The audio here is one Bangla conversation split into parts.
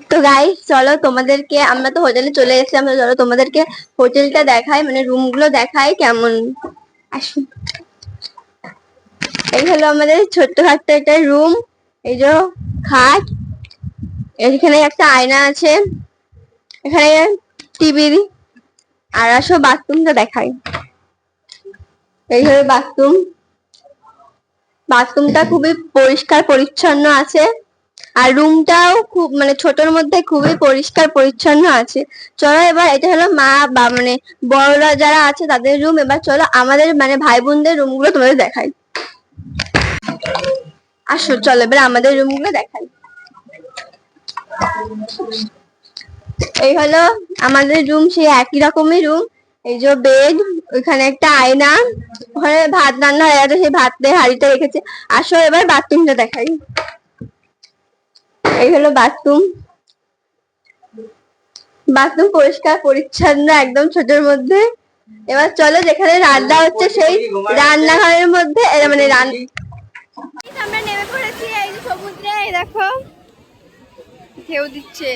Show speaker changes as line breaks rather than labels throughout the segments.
তো গাইস চলো তোমাদেরকে, আমরা তো হোটেলে চলে এসেছি, আমরা চলো তোমাদেরকে হোটেলটা দেখাই, মানে রুম গুলো দেখাই কেমন। আসুন, এই হলো আমাদের ছোট্টখাট্ট একটা রুম। এই যে খাট, এখানে একটা আয়না আছে, এখানে টিভি, আর আসো বাথরুমটা দেখাই। এই হলো বাথরুম। বাথরুমটা খুবই পরিষ্কার পরিচ্ছন্ন আছে, আর রুমটাও খুব মানে ছোটর মধ্যে খুবই পরিষ্কার পরিচ্ছন্ন আছে। চলো এবার, এটা হলো মা বা মানে বড়রা যারা আছে তাদের রুম। এবার চলো আমাদের মানে ভাই বোনদের রুম গুলো তোমাদের দেখাই। আসো চলো এবার আমাদের রুম গুলো দেখাই। এই হলো আমাদের রুম, সেই একই রকমই রুম। এই যে বেড, ওইখানে একটা আয়না, ওখানে ভাত রান্না হয়ে গেছে, সেই ভাতের হাঁড়িটা রেখেছে। আসো এবার বাথরুমটা দেখাই। এই হলো বাথরুম। বাথরুম পরিষ্কার পরিচ্ছন্ন একদম ছোটর মধ্যে। এবার চলো যেখানে রান্না হচ্ছে সেই রান্নাঘরের মধ্যে মানে আমরা নেমে পড়েছি এই যে সমুদ্রে, দেখো ঢেউ দিচ্ছে।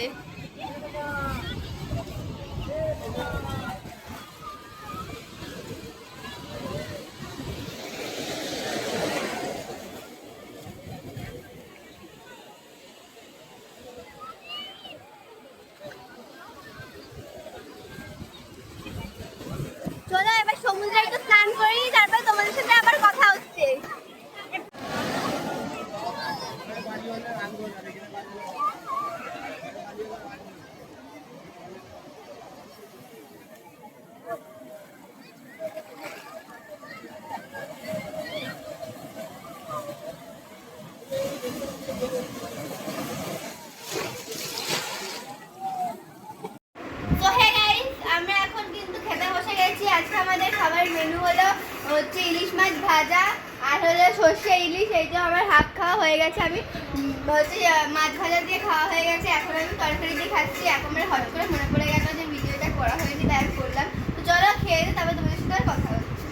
চলো এবার সমুদ্রে একটু স্নান করি, তারপর তোমাদের সাথে আবার কথা হচ্ছে। আজকে আমাদের খাবার মেনু হলো হচ্ছে ইলিশ মাছ ভাজা আর হলো সর্ষে ইলিশ। এই যে আমার হাফ খাওয়া হয়ে গেছে, আমি হচ্ছে মাছ ভাজা দিয়ে খাওয়া হয়ে গেছে, এখন আমি তরকারি দিয়ে খাচ্ছি। এখন আমার হট করে মনে পড়ে গেল যে ভিডিওটা করা হয়নি, তাই করলাম। তো চলো খেয়ে দিই, তারপর তোমাদের সাথে কথা হচ্ছে।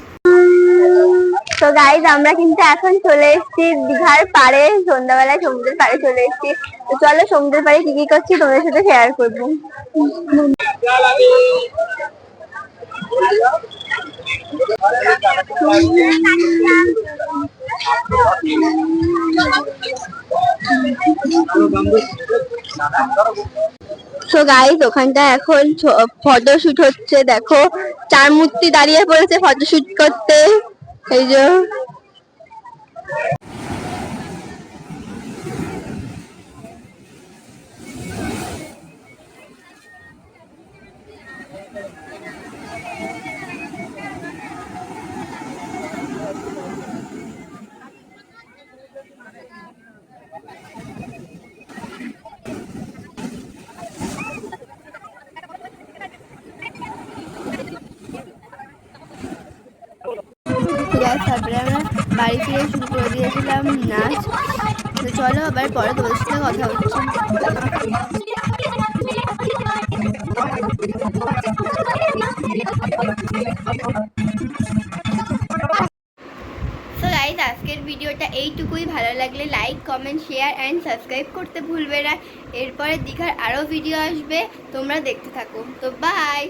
তো গাইজ আমরা কিন্তু এখন চলে এসেছি দীঘার পাড়ে, সন্ধ্যাবেলায় সমুদ্রের পাড়ে চলে এসেছি। তো চলো সমুদ্রের পাড়ে কি কি করছি তোমাদের সাথে শেয়ার করবো। সো গাইস ওখানটা এখন ফটোশুট হচ্ছে, দেখো চার মূর্তি দাঁড়িয়ে পড়েছে ফটোশুট করতে। এই যে তারপরে আমরা বাড়ি ফিরে শুরু করে দিয়েছিলাম নাচ। তো চলো আবার পরে তোমাদের সাথে কথা হচ্ছে। তো গাইস আজকের ভিডিওটা এইটুকুই। ভালো লাগলে like comment share and subscribe করতে ভুলবে না। এরপরে দীঘার আরও ভিডিও আসবে, তোমরা দেখতে থাকো। তো বাই।